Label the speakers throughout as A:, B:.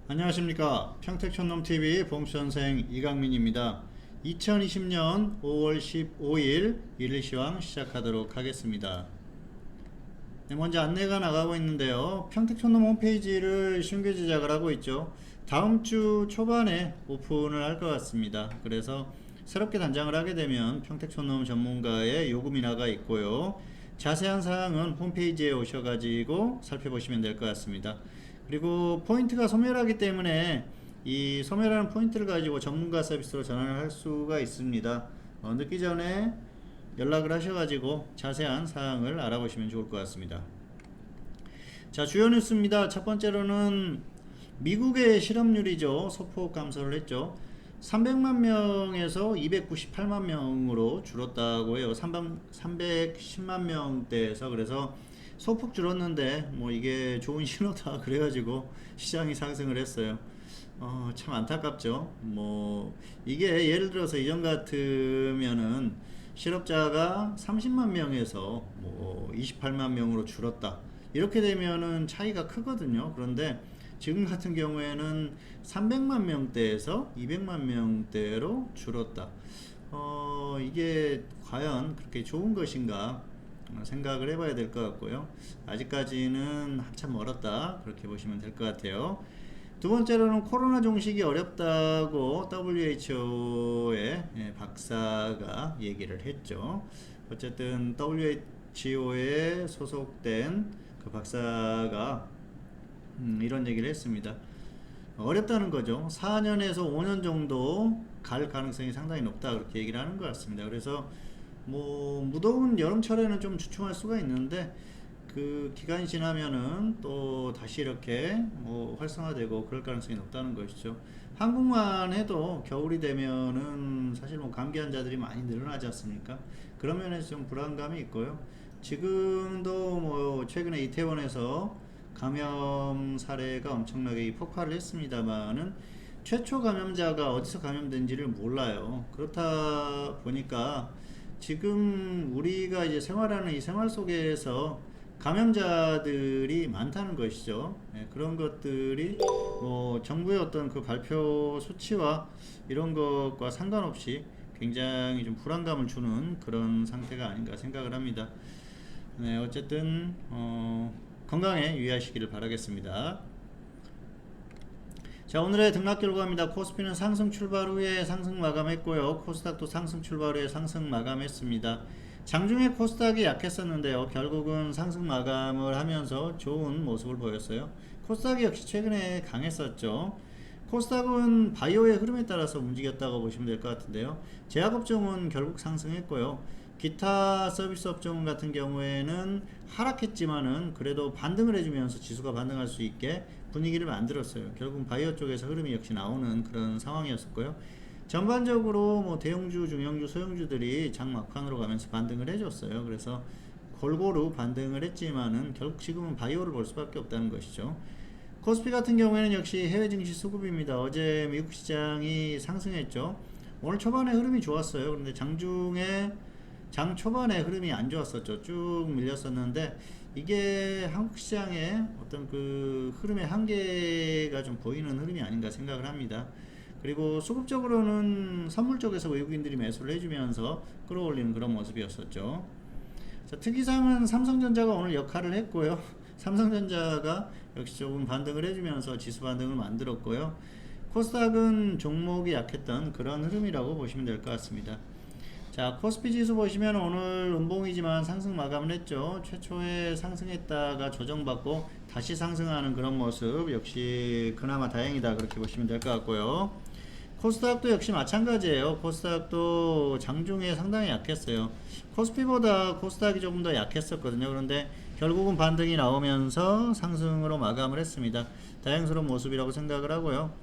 A: 안녕하십니까. 평택촌놈TV 봉수선생 이강민입니다. 2020년 5월 15일 일일시황 시작하도록 하겠습니다. 네, 먼저 안내가 나가고 있는데요. 평택촌놈 홈페이지를 신규 제작을 하고 있죠. 다음 주 초반에 오픈을 할 것 같습니다. 그래서 새롭게 단장을 하게 되면 평택촌놈 전문가의 요금 인하가 있고요. 자세한 사항은 홈페이지에 오셔가지고 살펴보시면 될 것 같습니다. 그리고 포인트가 소멸하기 때문에 이 소멸하는 포인트를 가지고 전문가 서비스로 전환을 할 수가 있습니다. 늦기 전에 연락을 하셔가지고 자세한 사항을 알아보시면 좋을 것 같습니다. 자, 주요 뉴스입니다. 첫 번째로는 미국의 실업률이죠. 소폭 감소를 했죠. 300만 명에서 298만 명으로 줄었다고 해요. 310만 명대에서. 그래서 소폭 줄었는데 뭐 이게 좋은 신호다 그래가지고 시장이 상승을 했어요. 참 안타깝죠. 뭐 이게 예를 들어서 이전 같으면은 실업자가 30만 명에서 뭐 28만 명으로 줄었다 이렇게 되면은 차이가 크거든요. 그런데 지금 같은 경우에는 300만 명대에서 200만 명대로 줄었다. 이게 과연 그렇게 좋은 것인가 생각을 해봐야 될 것 같고요. 아직까지는 한참 멀었다 그렇게 보시면 될 것 같아요. 두 번째로는 코로나 종식이 어렵다고 WHO의 박사가 얘기를 했죠. 어쨌든 WHO에 소속된 그 박사가 이런 얘기를 했습니다. 어렵다는 거죠. 4년에서 5년 정도 갈 가능성이 상당히 높다 그렇게 얘기를 하는 것 같습니다. 그래서 뭐 무더운 여름철에는 좀 주춤할 수가 있는데 그 기간이 지나면은 또 다시 이렇게 뭐 활성화되고 그럴 가능성이 높다는 것이죠. 한국만 해도 겨울이 되면은 사실 뭐 감기 환자들이 많이 늘어나지 않습니까? 그런 면에서 좀 불안감이 있고요. 지금도 뭐 최근에 이태원에서 감염 사례가 엄청나게 폭발을 했습니다만은 최초 감염자가 어디서 감염된지를 몰라요. 그렇다 보니까 지금 우리가 이제 생활하는 이 생활 속에서 감염자들이 많다는 것이죠. 그런 것들이 뭐 정부의 어떤 그 발표 수치와 이런 것과 상관없이 굉장히 좀 불안감을 주는 그런 상태가 아닌가 생각을 합니다. 네, 어쨌든 건강에 유의하시기를 바라겠습니다. 자, 오늘의 등락 결과입니다. 코스피는 상승 출발 후에 상승 마감했고요. 코스닥도 상승 출발 후에 상승 마감했습니다. 장중에 코스닥이 약했었는데요. 결국은 상승 마감을 하면서 좋은 모습을 보였어요. 코스닥이 역시 최근에 강했었죠. 코스닥은 바이오의 흐름에 따라서 움직였다고 보시면 될 것 같은데요. 제약업종은 결국 상승했고요. 기타 서비스 업종 같은 경우에는 하락했지만은 그래도 반등을 해주면서 지수가 반등할 수 있게 분위기를 만들었어요. 결국 바이오 쪽에서 흐름이 역시 나오는 그런 상황이었었고요. 전반적으로 뭐 대형주, 중형주, 소형주들이 장 막판으로 가면서 반등을 해줬어요. 그래서 골고루 반등을 했지만은 결국 지금은 바이오를 볼 수밖에 없다는 것이죠. 코스피 같은 경우에는 역시 해외 증시 수급입니다. 어제 미국 시장이 상승했죠. 오늘 초반에 흐름이 좋았어요. 그런데 장 초반에 흐름이 안 좋았었죠. 쭉 밀렸었는데 이게 한국 시장의 어떤 그 흐름의 한계가 좀 보이는 흐름이 아닌가 생각을 합니다. 그리고 수급적으로는 선물 쪽에서 외국인들이 매수를 해주면서 끌어올리는 그런 모습이었었죠. 자, 특이사항은 삼성전자가 오늘 역할을 했고요. 삼성전자가 역시 조금 반등을 해주면서 지수 반등을 만들었고요. 코스닥은 종목이 약했던 그런 흐름이라고 보시면 될 것 같습니다. 자, 코스피 지수 보시면 오늘 음봉이지만 상승 마감을 했죠. 최초에 상승했다가 조정받고 다시 상승하는 그런 모습 역시 그나마 다행이다 그렇게 보시면 될 것 같고요. 코스닥도 역시 마찬가지예요. 코스닥도 장중에 상당히 약했어요. 코스피보다 코스닥이 조금 더 약했었거든요. 그런데 결국은 반등이 나오면서 상승으로 마감을 했습니다. 다행스러운 모습이라고 생각을 하고요.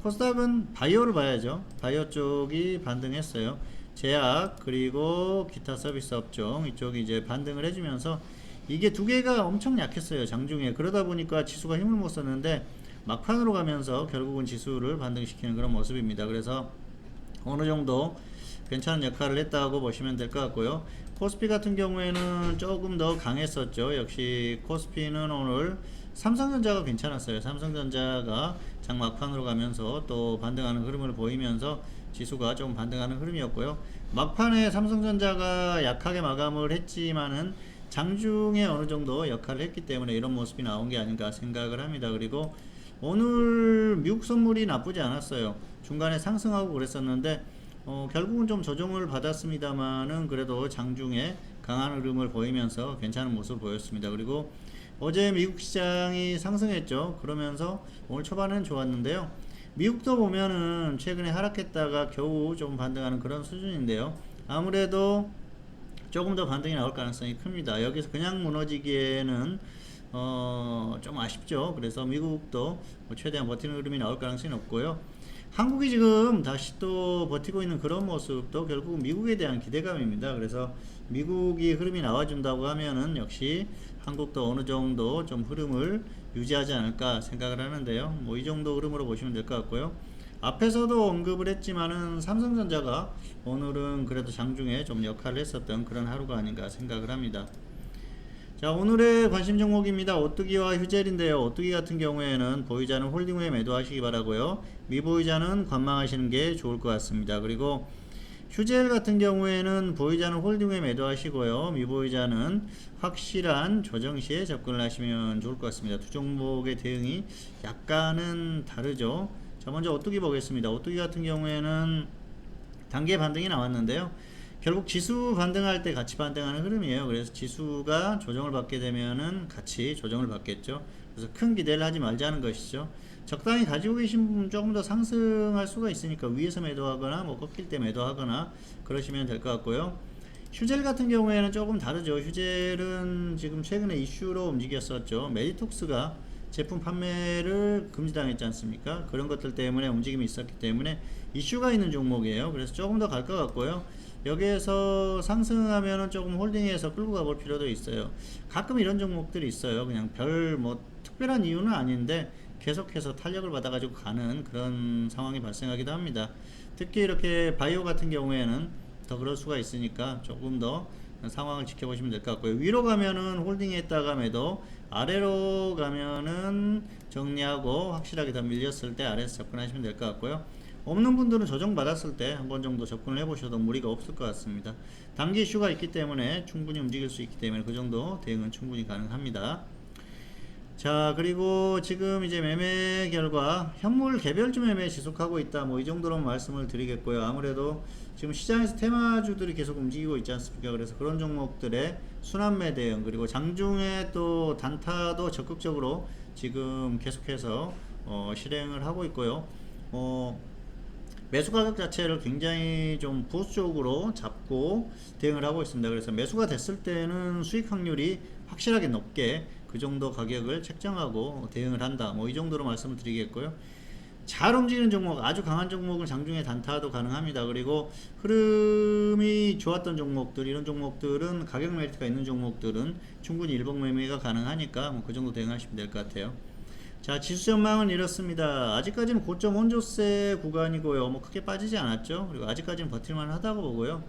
A: 코스닥은 바이오를 봐야죠. 바이오 쪽이 반등했어요. 제약 그리고 기타 서비스 업종 이쪽이 이제 반등을 해주면서 이게 두 개가 엄청 약했어요. 장중에. 그러다 보니까 지수가 힘을 못 썼는데 막판으로 가면서 결국은 지수를 반등시키는 그런 모습입니다. 그래서 어느 정도 괜찮은 역할을 했다고 보시면 될 것 같고요. 코스피 같은 경우에는 조금 더 강했었죠. 역시 코스피는 오늘 삼성전자가 괜찮았어요. 삼성전자가 장 막판으로 가면서 또 반등하는 흐름을 보이면서 지수가 좀 반등하는 흐름이었고요. 막판에 삼성전자가 약하게 마감을 했지만은 장중에 어느 정도 역할을 했기 때문에 이런 모습이 나온 게 아닌가 생각을 합니다. 그리고 오늘 미국 선물이 나쁘지 않았어요. 중간에 상승하고 그랬었는데 결국은 좀 조정을 받았습니다만은 그래도 장중에 강한 흐름을 보이면서 괜찮은 모습을 보였습니다. 그리고 어제 미국 시장이 상승했죠. 그러면서 오늘 초반은 좋았는데요. 미국도 보면은 최근에 하락했다가 겨우 좀 반등하는 그런 수준인데요. 아무래도 조금 더 반등이 나올 가능성이 큽니다. 여기서 그냥 무너지기에는 좀 아쉽죠. 그래서 미국도 뭐 최대한 버티는 흐름이 나올 가능성이 높고요. 한국이 지금 다시 또 버티고 있는 그런 모습도 결국 미국에 대한 기대감입니다. 그래서 미국이 흐름이 나와준다고 하면은 역시 한국도 어느 정도 좀 흐름을 유지하지 않을까 생각을 하는데요. 뭐 이 정도 흐름으로 보시면 될 것 같고요. 앞에서도 언급을 했지만은 삼성전자가 오늘은 그래도 장중에 좀 역할을 했었던 그런 하루가 아닌가 생각을 합니다. 자, 오늘의 관심 종목입니다. 오뚜기와 휴젤인데요. 오뚜기 같은 경우에는 보유자는 홀딩 후에 매도하시기 바라고요. 미보유자는 관망하시는 게 좋을 것 같습니다. 그리고 휴젤 같은 경우에는 보유자는 홀딩 후에 매도하시고요. 미보유자는 확실한 조정 시에 접근을 하시면 좋을 것 같습니다. 두 종목의 대응이 약간은 다르죠. 자, 먼저 오뚜기 보겠습니다. 오뚜기 같은 경우에는 단기 반등이 나왔는데요. 결국 지수 반등할 때 같이 반등하는 흐름이에요. 그래서 지수가 조정을 받게 되면은 같이 조정을 받겠죠. 그래서 큰 기대를 하지 말자는 것이죠. 적당히 가지고 계신 분 조금 더 상승할 수가 있으니까 위에서 매도하거나 뭐 꺾일 때 매도하거나 그러시면 될 것 같고요. 휴젤 같은 경우에는 조금 다르죠. 휴젤은 지금 최근에 이슈로 움직였었죠. 메디톡스가 제품 판매를 금지당했지 않습니까? 그런 것들 때문에 움직임이 있었기 때문에 이슈가 있는 종목이에요. 그래서 조금 더 갈 것 같고요. 여기에서 상승하면은 조금 홀딩해서 끌고 가볼 필요도 있어요. 가끔 이런 종목들이 있어요. 그냥 별 뭐 특별한 이유는 아닌데 계속해서 탄력을 받아가지고 가는 그런 상황이 발생하기도 합니다. 특히 이렇게 바이오 같은 경우에는 더 그럴 수가 있으니까 조금 더 상황을 지켜보시면 될 것 같고요. 위로 가면은 홀딩했다가 매도, 아래로 가면은 정리하고 확실하게 더 밀렸을 때 아래에서 접근하시면 될 것 같고요. 없는 분들은 조정 받았을 때 한 번 정도 접근을 해보셔도 무리가 없을 것 같습니다. 단기 이슈가 있기 때문에 충분히 움직일 수 있기 때문에 그 정도 대응은 충분히 가능합니다. 자, 그리고 지금 이제 매매 결과 현물 개별주 매매 지속하고 있다, 뭐 이 정도로 말씀을 드리겠고요. 아무래도 지금 시장에서 테마주들이 계속 움직이고 있지 않습니까? 그래서 그런 종목들의 순환매 대응, 그리고 장중에 또 단타도 적극적으로 지금 계속해서 실행을 하고 있고요. 매수 가격 자체를 굉장히 좀 보수적으로 잡고 대응을 하고 있습니다. 그래서 매수가 됐을 때는 수익 확률이 확실하게 높게 그 정도 가격을 책정하고 대응을 한다, 뭐 이 정도로 말씀을 드리겠고요. 잘 움직이는 종목, 아주 강한 종목은 장중에 단타도 가능합니다. 그리고 흐름이 좋았던 종목들, 이런 종목들은 가격 메리트가 있는 종목들은 충분히 일봉 매매가 가능하니까 뭐 그 정도 대응하시면 될 것 같아요. 자, 지수 전망은 이렇습니다. 아직까지는 고점 원조세 구간이고요. 뭐 크게 빠지지 않았죠. 그리고 아직까지는 버틸만 하다고 보고요.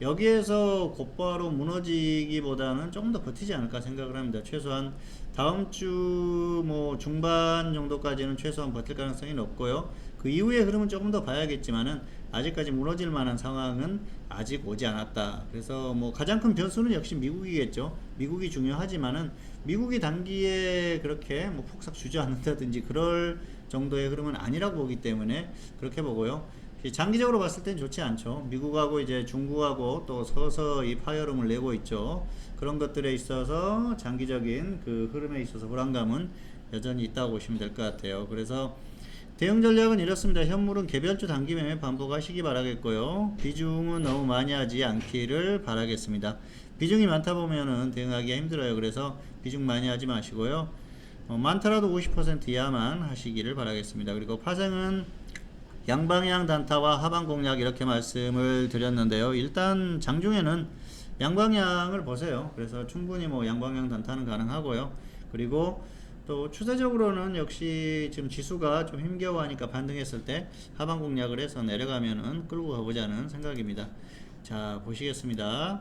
A: 여기에서 곧바로 무너지기보다는 조금 더 버티지 않을까 생각을 합니다. 최소한 다음 주 뭐 중반 정도까지는 최소한 버틸 가능성이 높고요. 그 이후의 흐름은 조금 더 봐야겠지만은 아직까지 무너질 만한 상황은 아직 오지 않았다. 그래서 뭐 가장 큰 변수는 역시 미국이겠죠. 미국이 중요하지만은 미국이 단기에 그렇게 뭐 폭삭 주저앉는다든지 그럴 정도의 흐름은 아니라고 보기 때문에 그렇게 보고요. 장기적으로 봤을 땐 좋지 않죠. 미국하고 이제 중국하고 또 서서히 파열음을 내고 있죠. 그런 것들에 있어서 장기적인 그 흐름에 있어서 불안감은 여전히 있다고 보시면 될 것 같아요. 그래서 대응 전략은 이렇습니다. 현물은 개별주 단기 매매 반복하시기 바라겠고요. 비중은 너무 많이 하지 않기를 바라겠습니다. 비중이 많다 보면은 대응하기가 힘들어요. 그래서 비중 많이 하지 마시고요. 많더라도 50% 이하만 하시기를 바라겠습니다. 그리고 파생은 양방향 단타와 하방 공략 이렇게 말씀을 드렸는데요. 일단 장중에는 양방향을 보세요. 그래서 충분히 뭐 양방향 단타는 가능하고요. 그리고 또 추세적으로는 역시 지금 지수가 좀 힘겨워하니까 반등했을 때 하방 공략을 해서 내려가면은 끌고 가보자는 생각입니다. 자, 보시겠습니다.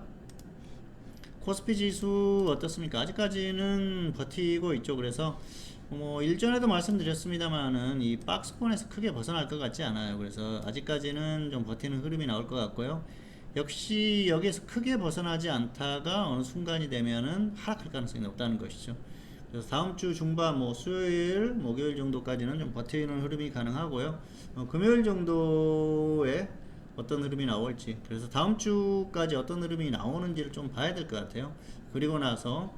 A: 코스피 지수 어떻습니까? 아직까지는 버티고 있죠. 그래서 뭐 일전에도 말씀드렸습니다만은 이 박스권에서 크게 벗어날 것 같지 않아요. 그래서 아직까지는 좀 버티는 흐름이 나올 것 같고요. 역시 여기에서 크게 벗어나지 않다가 어느 순간이 되면은 하락할 가능성이 높다는 것이죠. 그래서 다음 주 중반 뭐 수요일, 목요일 정도까지는 좀 버티는 흐름이 가능하고요. 금요일 정도에 어떤 흐름이 나올지, 그래서 다음 주까지 어떤 흐름이 나오는지를 좀 봐야 될 것 같아요. 그리고 나서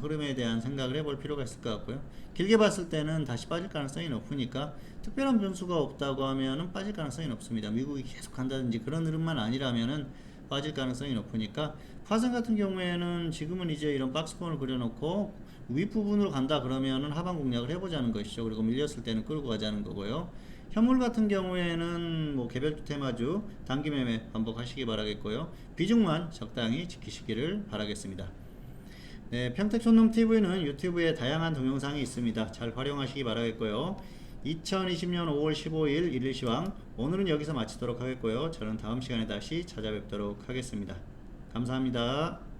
A: 흐름에 대한 생각을 해볼 필요가 있을 것 같고요. 길게 봤을 때는 다시 빠질 가능성이 높으니까 특별한 변수가 없다고 하면은 빠질 가능성이 높습니다. 미국이 계속 간다든지 그런 흐름만 아니라면은 빠질 가능성이 높으니까, 화성 같은 경우에는 지금은 이제 이런 박스권을 그려놓고 윗부분으로 간다 그러면은 하방 공략을 해보자는 것이죠. 그리고 밀렸을 때는 끌고 가자는 거고요. 현물 같은 경우에는 뭐 개별주 테마주 단기 매매 반복하시기 바라겠고요. 비중만 적당히 지키시기를 바라겠습니다. 네, 평택촌놈TV는 유튜브에 다양한 동영상이 있습니다. 잘 활용하시기 바라겠고요. 2020년 5월 15일 일일시황 오늘은 여기서 마치도록 하겠고요. 저는 다음 시간에 다시 찾아뵙도록 하겠습니다. 감사합니다.